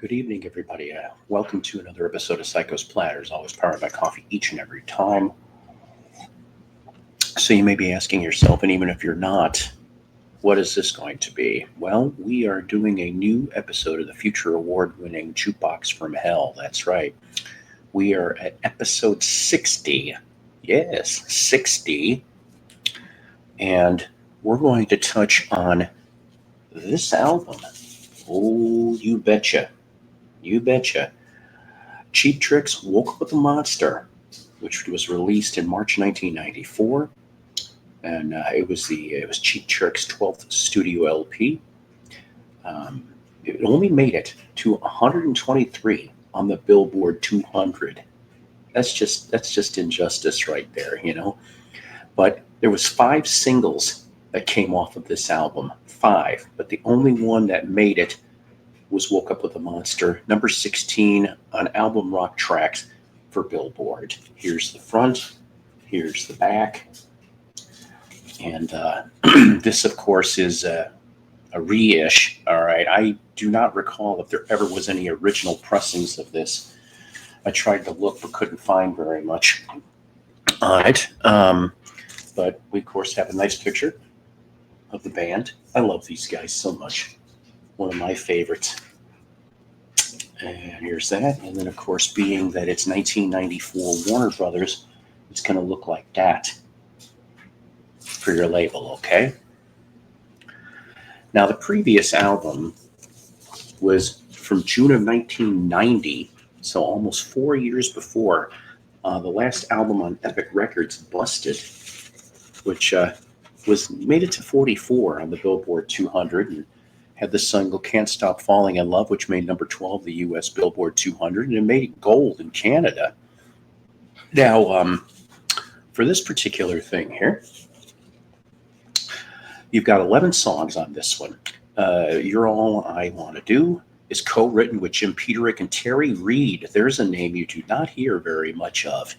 Good evening, everybody. Welcome to another episode of Psycho's Platters, always powered by coffee each and every time. So you may be asking yourself, and even if you're not, what is this going to be? Well, we are doing a new episode of the Future Award-winning Jukebox from Hell. That's right. We are at episode 60. Yes, 60. And we're going to touch on this album. Oh, you betcha. You betcha. Cheap Trick's Woke Up with a Monster, which was released in March 1994, and it was Cheap Trick's 12th studio LP. It only made it to 123 on the Billboard 200. That's just injustice right there, you know. But there was 5 singles that came off of this album, 5, but the only one that made it was Woke Up with a Monster, number 16 on Album Rock Tracks for Billboard. Here's the front, here's the back, and this, of course, is a reissue. All right, I do not recall if there ever was any original pressings of this. I tried to look but couldn't find very much on it. But we, of course, have a nice picture of the band. I love these guys so much. One of my favorites. And here's that. And then, of course, being that it's 1994 Warner Brothers, it's going to look like that for your label, okay? Now, the previous album was from June of 1990, so almost 4 years before the last album on Epic Records, Busted, which made it to 44 on the Billboard 200 and had the single Can't Stop Falling in Love, which made number 12 the U.S. Billboard 200, and it made it gold in Canada. Now, for this particular thing here, you've got 11 songs on this one. You're All I Want to Do is co-written with Jim Peterick and Terry Reid. There's a name you do not hear very much of,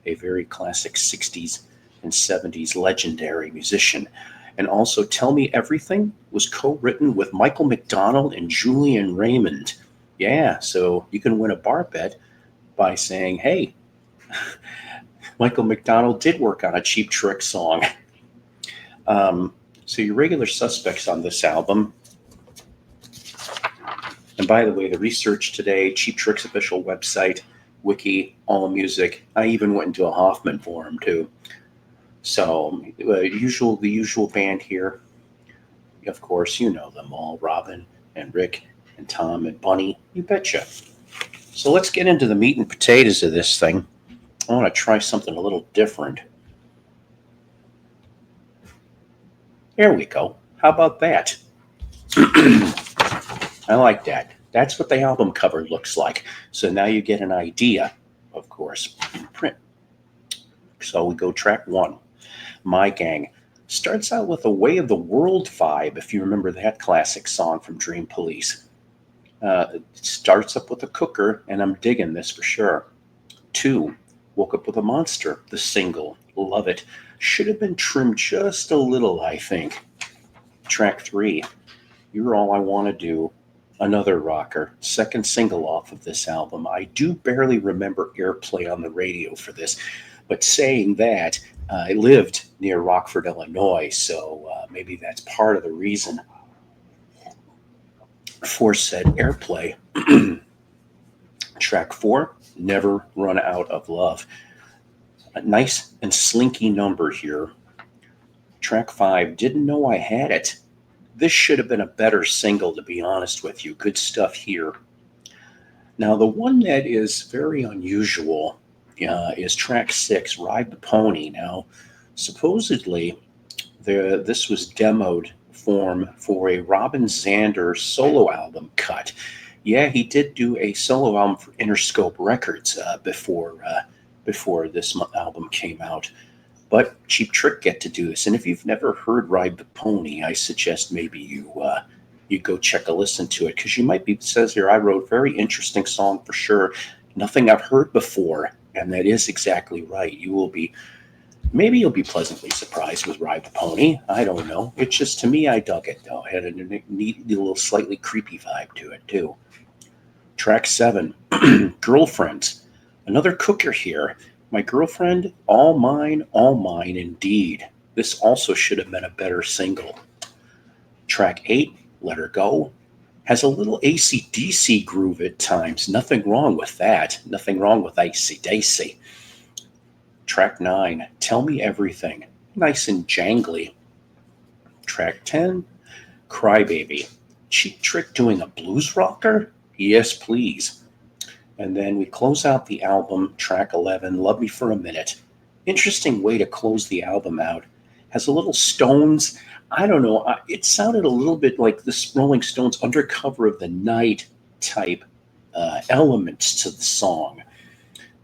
a very classic 60s and 70s legendary musician. And also Tell Me Everything was co-written with Michael McDonald and Julian Raymond. Yeah, so you can win a bar bet by saying, hey, Michael McDonald did work on a Cheap Trick song. So your regular suspects on this album. And by the way, the research today, Cheap Trick's official website, Wiki, AllMusic. I even went into a Hoffman forum too. So the usual band here. Of course, you know them all, Robin and Rick and Tom and Bunny. You betcha. So let's get into the meat and potatoes of this thing. I want to try something a little different. There we go. How about that? I like that. That's what the album cover looks like. So now you get an idea, of course, in print. So we go track 1. My Gang. Starts out with a Way of the World vibe, if you remember that classic song from Dream Police. It starts up with a cooker, and I'm digging this for sure. 2, Woke Up with a Monster, the single. Love it. Should have been trimmed just a little, I think. Track 3, You're All I Want to Do, another rocker. Second single off of this album. I do barely remember airplay on the radio for this, but saying that, I lived near Rockford, Illinois, so maybe that's part of the reason for said airplay. Track 4, Never Run Out of Love. A nice and slinky number here. Track 5, Didn't Know I Had It. This should have been a better single, to be honest with you. Good stuff here. Now, the one that is very unusual is track 6, Ride the Pony. Now, supposedly, this was demoed form for a Robin Zander solo album cut. Yeah, he did do a solo album for Interscope Records before this album came out. But Cheap Trick get to do this. And if you've never heard Ride the Pony, I suggest maybe you go check a listen to it, because you might be, it says here, I wrote very interesting song for sure. Nothing I've heard before. And that is exactly right. Maybe you'll be pleasantly surprised with Ride the Pony. I don't know. It's just, to me, I dug it, though. It had a neat little slightly creepy vibe to it, too. Track 7, Girlfriends. Another cooker here. My girlfriend, all mine indeed. This also should have been a better single. Track 8, Let Her Go. Has a little AC/DC groove at times. Nothing wrong with that. Nothing wrong with AC/DC. Track 9, Tell Me Everything. Nice and jangly. Track 10, Crybaby. Cheap Trick doing a blues rocker? Yes, please. And then we close out the album, track 11, Love Me for a Minute. Interesting way to close the album out. Has a little Stones, I don't know, it sounded a little bit like this Rolling Stones Under Cover of the Night type elements to the song.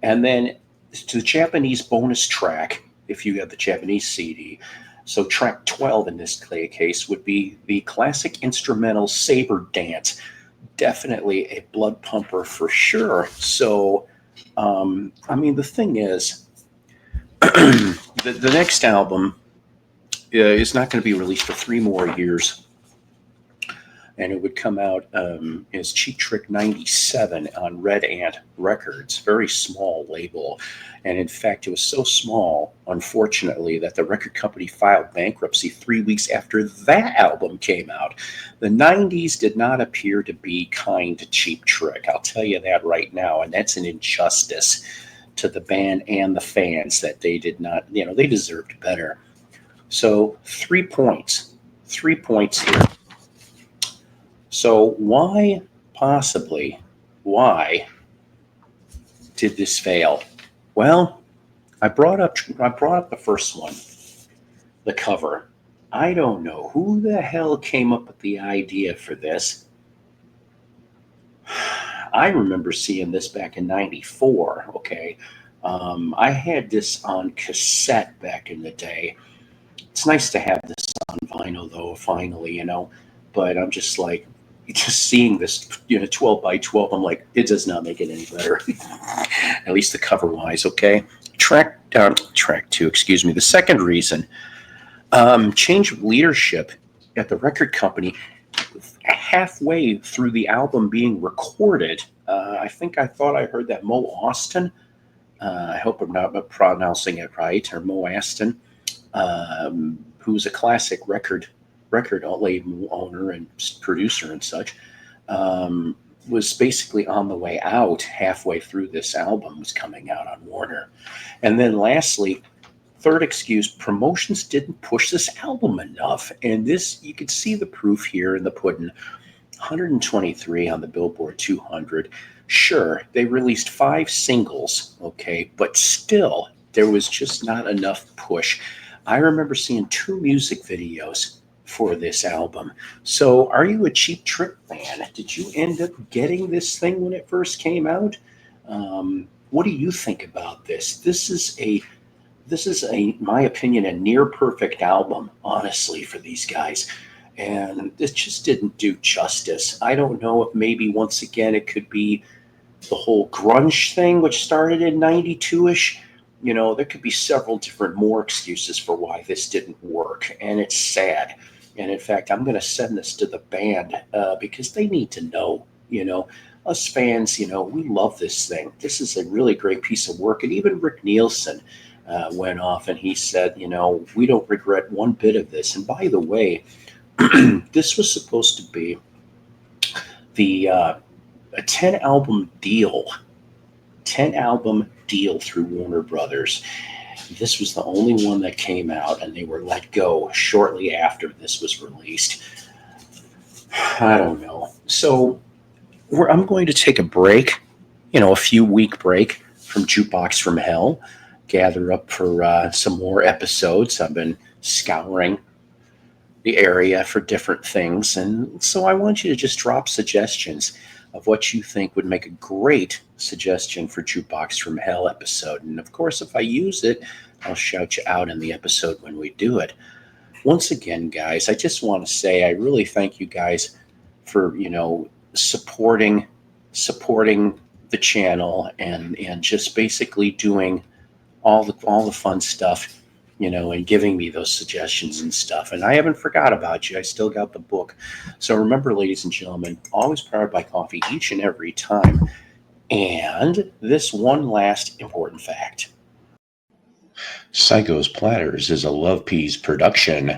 And then to the Japanese bonus track, if you have the Japanese CD. So track 12 in this case would be the classic instrumental Saber Dance. Definitely a blood pumper for sure. So, the thing is, the next album is not going to be released for 3 more years. And it would come out as Cheap Trick 97 on Red Ant Records. Very small label. And in fact, it was so small, unfortunately, that the record company filed bankruptcy 3 weeks after that album came out. The 90s did not appear to be kind to Cheap Trick. I'll tell you that right now. And that's an injustice to the band and the fans that they did not, they deserved better. So 3 points. 3 points here. So why did this fail? Well, I brought up the first one, the cover. I don't know who the hell came up with the idea for this. I remember seeing this back in '94. Okay, I had this on cassette back in the day. It's nice to have this on vinyl, though. Finally, but I'm just like, just seeing this, 12 by 12, I'm like, it does not make it any better. At least the cover wise, okay? Track 2, excuse me. The second reason, change of leadership at the record company. Halfway through the album being recorded, I thought I heard that Mo Austin, I hope I'm not pronouncing it right, or Mo Aston, who's a classic record label owner and producer and such, was basically on the way out halfway through this album was coming out on Warner. And then lastly, third excuse, promotions didn't push this album enough. And this, you can see the proof here in the pudding. 123 on the Billboard 200. Sure, they released 5 singles, okay, but still, there was just not enough push. I remember seeing 2 music videos for this album. So are you a Cheap Trick fan? Did you end up getting this thing when it first came out? What do you think about this? This is my opinion, a near perfect album, honestly, for these guys. And this just didn't do justice. I don't know if maybe once again it could be the whole grunge thing, which started in 92-ish. There could be several different more excuses for why this didn't work. And it's sad. And in fact, I'm going to send this to the band because they need to know, us fans, we love this thing. This is a really great piece of work. And even Rick Nielsen went off and he said, we don't regret one bit of this. And by the way, this was supposed to be a 10-album deal. 10-album deal through Warner Brothers. This was the only one that came out, and they were let go shortly after this was released. I don't know. So I'm going to take a break, a few-week break from Jukebox from Hell, gather up for some more episodes. I've been scouring the area for different things, and so I want you to just drop suggestions of what you think would make a great suggestion for Jukebox from Hell episode. And of course, if I use it, I'll shout you out in the episode when we do it. Once again, guys, I just want to say I really thank you guys for, supporting the channel and just basically doing all the fun stuff and giving me those suggestions and stuff. And I haven't forgot about you. I still got the book. So remember, ladies and gentlemen, always powered by coffee each and every time. And this one last important fact. Psycho's Platters is a Love Peas production.